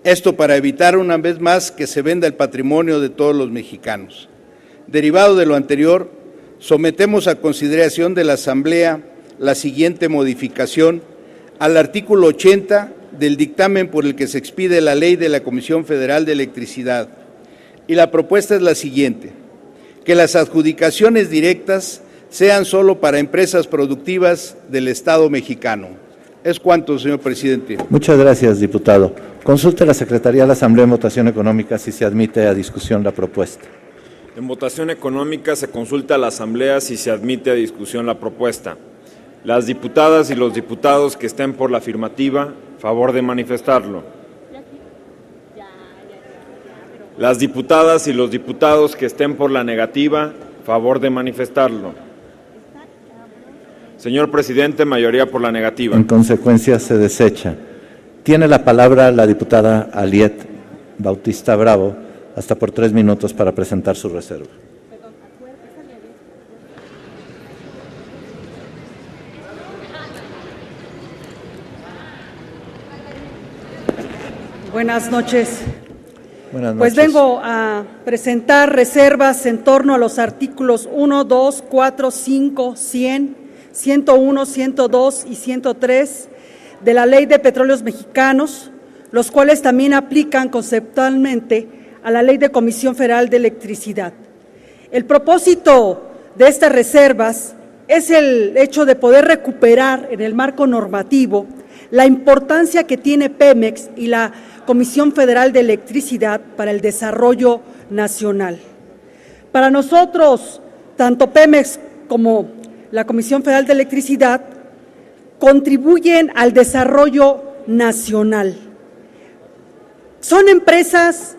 Speaker 8: Esto para evitar una vez más que se venda el patrimonio de todos los mexicanos. Derivado de lo anterior, sometemos a consideración de la Asamblea la siguiente modificación al artículo 80 del dictamen por el que se expide la ley de la Comisión Federal de Electricidad. Y la propuesta es la siguiente: que las adjudicaciones directas sean solo para empresas productivas del Estado mexicano. Es cuanto, señor presidente.
Speaker 1: Muchas gracias, diputado. Consulte la Secretaría de la Asamblea en votación económica si se admite a discusión la propuesta.
Speaker 2: En votación económica se consulta a la Asamblea si se admite a discusión la propuesta. Las diputadas y los diputados que estén por la afirmativa, favor de manifestarlo. Las diputadas y los diputados que estén por la negativa, favor de manifestarlo. Señor presidente, mayoría por la negativa.
Speaker 1: En consecuencia, se desecha. Tiene la palabra la diputada Aliet Bautista Bravo, hasta por 3 minutos para presentar su reserva.
Speaker 9: Buenas noches.
Speaker 1: Buenas noches.
Speaker 9: Pues vengo a presentar reservas en torno a los artículos 1, 2, 4, 5, 100, 101, 102 y 103 de la Ley de Petróleos Mexicanos, los cuales también aplican conceptualmente a la Ley de Comisión Federal de Electricidad. El propósito de estas reservas es el hecho de poder recuperar en el marco normativo la importancia que tiene Pemex y la Comisión Federal de Electricidad para el desarrollo nacional. Para nosotros, tanto Pemex como la Comisión Federal de Electricidad contribuyen al desarrollo nacional. Son empresas,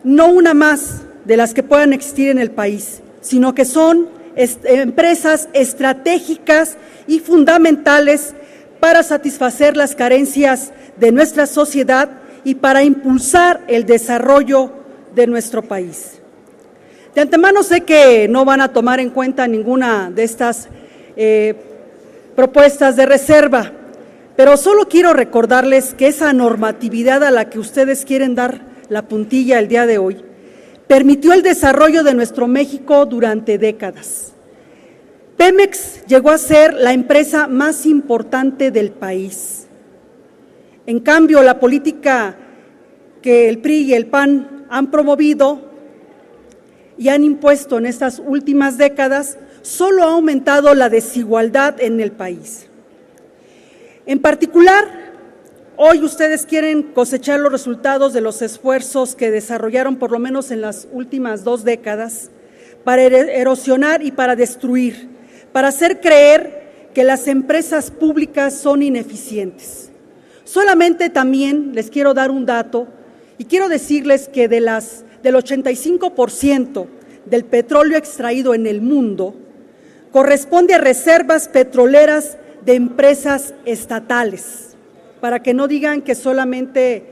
Speaker 9: no una más de las que puedan existir en el país, sino que son empresas estratégicas y fundamentales para satisfacer las carencias de nuestra sociedad y para impulsar el desarrollo de nuestro país. De antemano sé que no van a tomar en cuenta ninguna de estas propuestas de reserva, pero solo quiero recordarles que esa normatividad a la que ustedes quieren dar la puntilla el día de hoy permitió el desarrollo de nuestro México durante décadas. Pemex llegó a ser la empresa más importante del país. En cambio, la política que el PRI y el PAN han promovido y han impuesto en estas últimas décadas solo ha aumentado la desigualdad en el país. En particular, hoy ustedes quieren cosechar los resultados de los esfuerzos que desarrollaron por lo menos en las últimas 2 décadas para erosionar y para destruir, para hacer creer que las empresas públicas son ineficientes. Solamente también les quiero dar un dato y quiero decirles que del 85% del petróleo extraído en el mundo corresponde a reservas petroleras de empresas estatales, para que no digan que solamente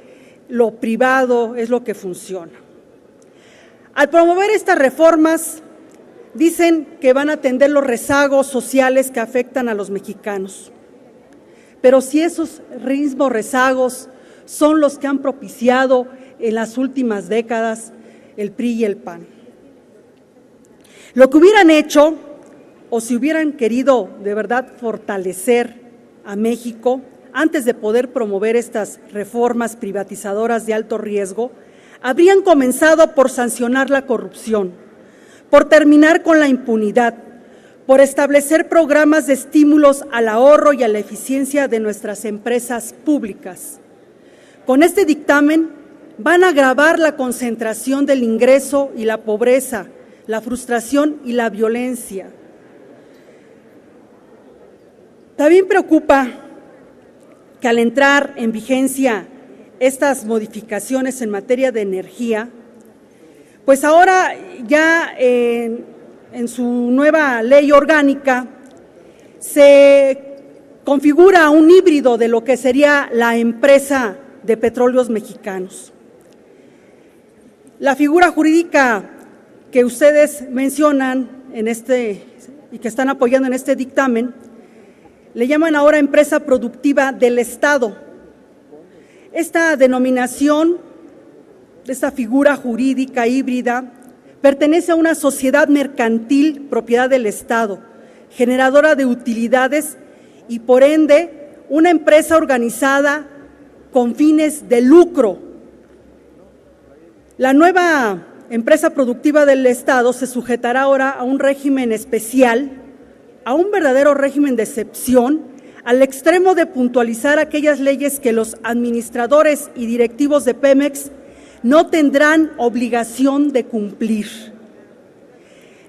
Speaker 9: lo privado es lo que funciona. Al promover estas reformas, dicen que van a atender los rezagos sociales que afectan a los mexicanos. Pero si esos mismos rezagos son los que han propiciado en las últimas décadas el PRI y el PAN. Lo que hubieran hecho, o si hubieran querido de verdad fortalecer a México, antes de poder promover estas reformas privatizadoras de alto riesgo, habrían comenzado por sancionar la corrupción, por terminar con la impunidad, por establecer programas de estímulos al ahorro y a la eficiencia de nuestras empresas públicas. Con este dictamen van a agravar la concentración del ingreso y la pobreza, la frustración y la violencia. También preocupa que al entrar en vigencia estas modificaciones en materia de energía, pues ahora ya en su nueva ley orgánica se configura un híbrido de lo que sería la empresa de Petróleos Mexicanos. La figura jurídica que ustedes mencionan y que están apoyando en este dictamen, le llaman ahora empresa productiva del Estado. Esta denominación, esta figura jurídica híbrida, pertenece a una sociedad mercantil propiedad del Estado, generadora de utilidades y por ende una empresa organizada con fines de lucro. La nueva empresa productiva del Estado se sujetará ahora a un régimen especial, a un verdadero régimen de excepción, al extremo de puntualizar aquellas leyes que los administradores y directivos de Pemex no tendrán obligación de cumplir.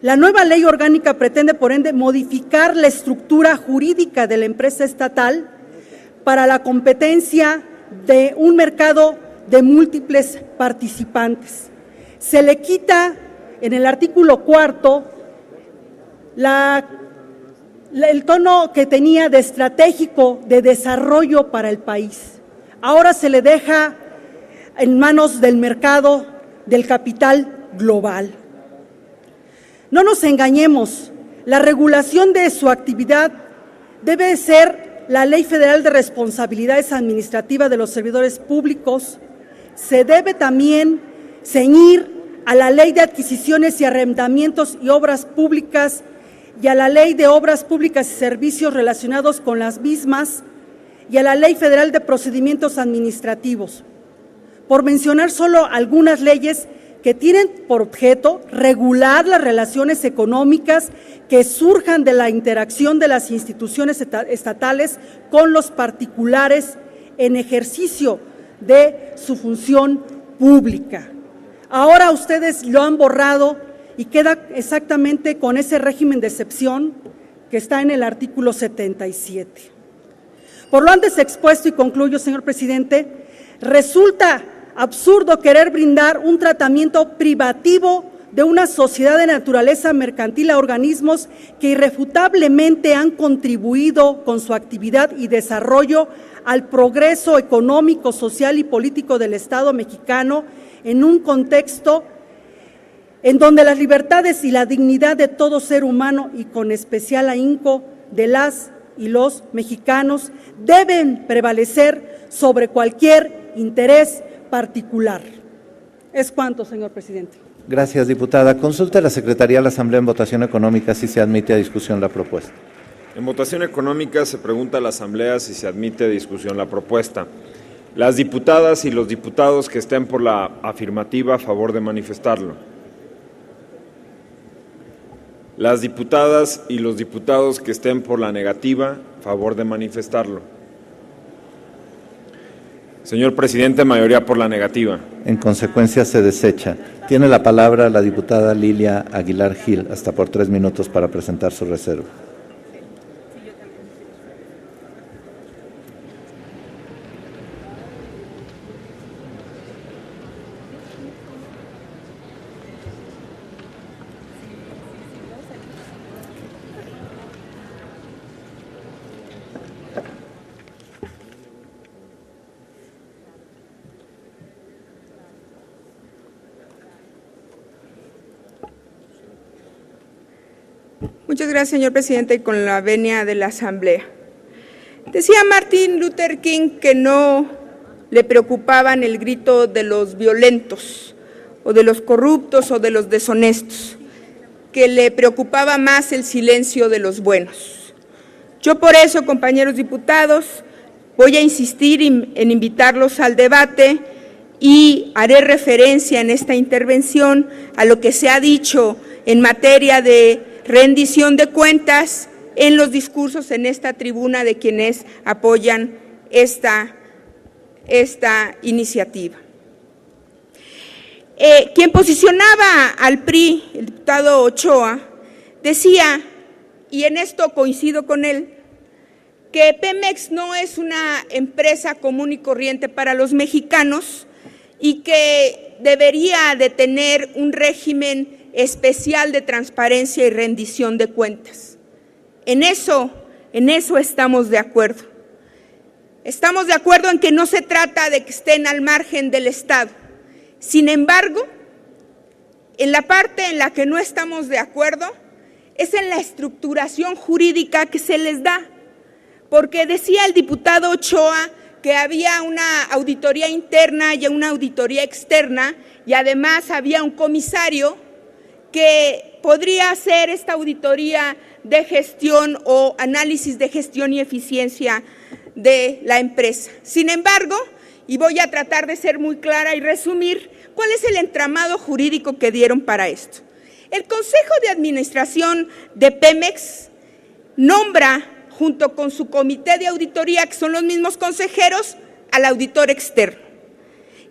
Speaker 9: La nueva ley orgánica pretende, por ende, modificar la estructura jurídica de la empresa estatal para la competencia de un mercado de múltiples participantes. Se le quita en el artículo 4 el tono que tenía de estratégico de desarrollo para el país. Ahora se le deja en manos del mercado del capital global. No nos engañemos, la regulación de su actividad debe ser la Ley Federal de Responsabilidades Administrativas de los Servidores Públicos. Se debe también ceñir a la Ley de Adquisiciones y Arrendamientos y Obras Públicas y a la Ley de Obras Públicas y Servicios relacionados con las mismas y a la Ley Federal de Procedimientos Administrativos, por mencionar solo algunas leyes que tienen por objeto regular las relaciones económicas que surjan de la interacción de las instituciones estatales con los particulares en ejercicio de su función pública. Ahora ustedes lo han borrado y queda exactamente con ese régimen de excepción que está en el artículo 77. Por lo antes expuesto, y concluyo, señor presidente, resulta absurdo querer brindar un tratamiento privativo de una sociedad de naturaleza mercantil a organismos que irrefutablemente han contribuido con su actividad y desarrollo al progreso económico, social y político del Estado mexicano en un contexto en donde las libertades y la dignidad de todo ser humano, y con especial ahínco de las y los mexicanos, deben prevalecer sobre cualquier interés particular. Es cuanto, señor presidente.
Speaker 1: Gracias, diputada. Consulte a la Secretaría de la Asamblea en votación económica si se admite a discusión la propuesta.
Speaker 2: En votación económica se pregunta a la Asamblea si se admite a discusión la propuesta. Las diputadas y los diputados que estén por la afirmativa, a favor de manifestarlo. Las diputadas y los diputados que estén por la negativa, a favor de manifestarlo. Señor presidente, mayoría por la negativa.
Speaker 1: En consecuencia, se desecha. Tiene la palabra la diputada Lilia Aguilar Gil, hasta por 3 minutos para presentar su reserva.
Speaker 10: Muchas gracias, señor presidente, y con la venia de la Asamblea. Decía Martin Luther King que no le preocupaban el grito de los violentos, o de los corruptos, o de los deshonestos, que le preocupaba más el silencio de los buenos. Yo por eso, compañeros diputados, voy a insistir en invitarlos al debate y haré referencia en esta intervención a lo que se ha dicho en materia de rendición de cuentas en los discursos en esta tribuna de quienes apoyan esta iniciativa. Quien posicionaba al PRI, el diputado Ochoa, decía, y en esto coincido con él, que Pemex no es una empresa común y corriente para los mexicanos y que debería de tener un régimen especial de transparencia y rendición de cuentas. En eso estamos de acuerdo. Estamos de acuerdo en que no se trata de que estén al margen del Estado. Sin embargo, en la parte en la que no estamos de acuerdo es en la estructuración jurídica que se les da, porque decía el diputado Ochoa que había una auditoría interna y una auditoría externa, y además había un comisario que podría hacer esta auditoría de gestión o análisis de gestión y eficiencia de la empresa. Sin embargo, y voy a tratar de ser muy clara y resumir, ¿cuál es el entramado jurídico que dieron para esto? El Consejo de Administración de Pemex nombra, junto con su comité de auditoría, que son los mismos consejeros, al auditor externo.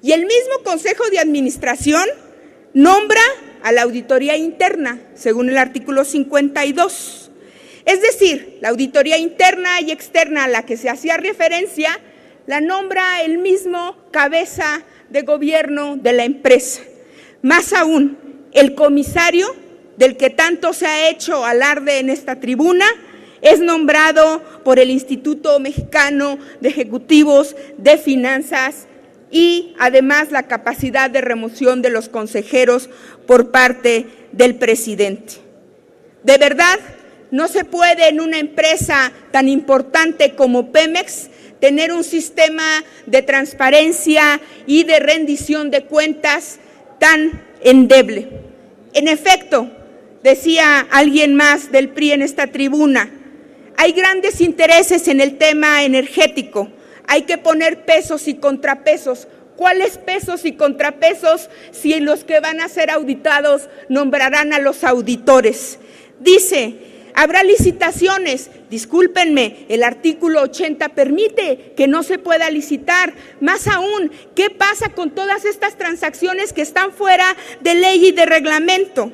Speaker 10: Y el mismo Consejo de Administración nombra a la auditoría interna, según el artículo 52. Es decir, la auditoría interna y externa a la que se hacía referencia, la nombra el mismo cabeza de gobierno de la empresa. Más aún, el comisario del que tanto se ha hecho alarde en esta tribuna es nombrado por el Instituto Mexicano de Ejecutivos de Finanzas, y además la capacidad de remoción de los consejeros por parte del presidente. De verdad, no se puede en una empresa tan importante como Pemex tener un sistema de transparencia y de rendición de cuentas tan endeble. En efecto, decía alguien más del PRI en esta tribuna, hay grandes intereses en el tema energético, hay que poner pesos y contrapesos. ¿Cuáles pesos y contrapesos si los que van a ser auditados nombrarán a los auditores? Dice, habrá licitaciones. Discúlpenme, el artículo 80 permite que no se pueda licitar. Más aún, ¿qué pasa con todas estas transacciones que están fuera de ley y de reglamento?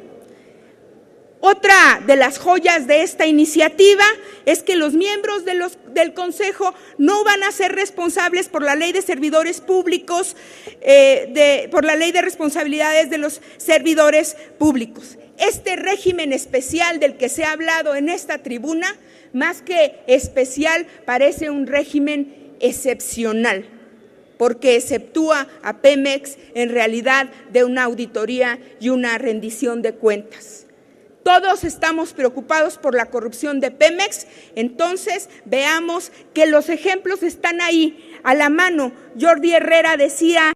Speaker 10: Otra de las joyas de esta iniciativa es que los miembros del Consejo no van a ser responsables por la Ley de Servidores Públicos, por la Ley de Responsabilidades de los Servidores Públicos. Este régimen especial del que se ha hablado en esta tribuna, más que especial, parece un régimen excepcional, porque exceptúa a Pemex en realidad de una auditoría y una rendición de cuentas. Todos estamos preocupados por la corrupción de Pemex, entonces veamos que los ejemplos están ahí, a la mano. Jordi Herrera decía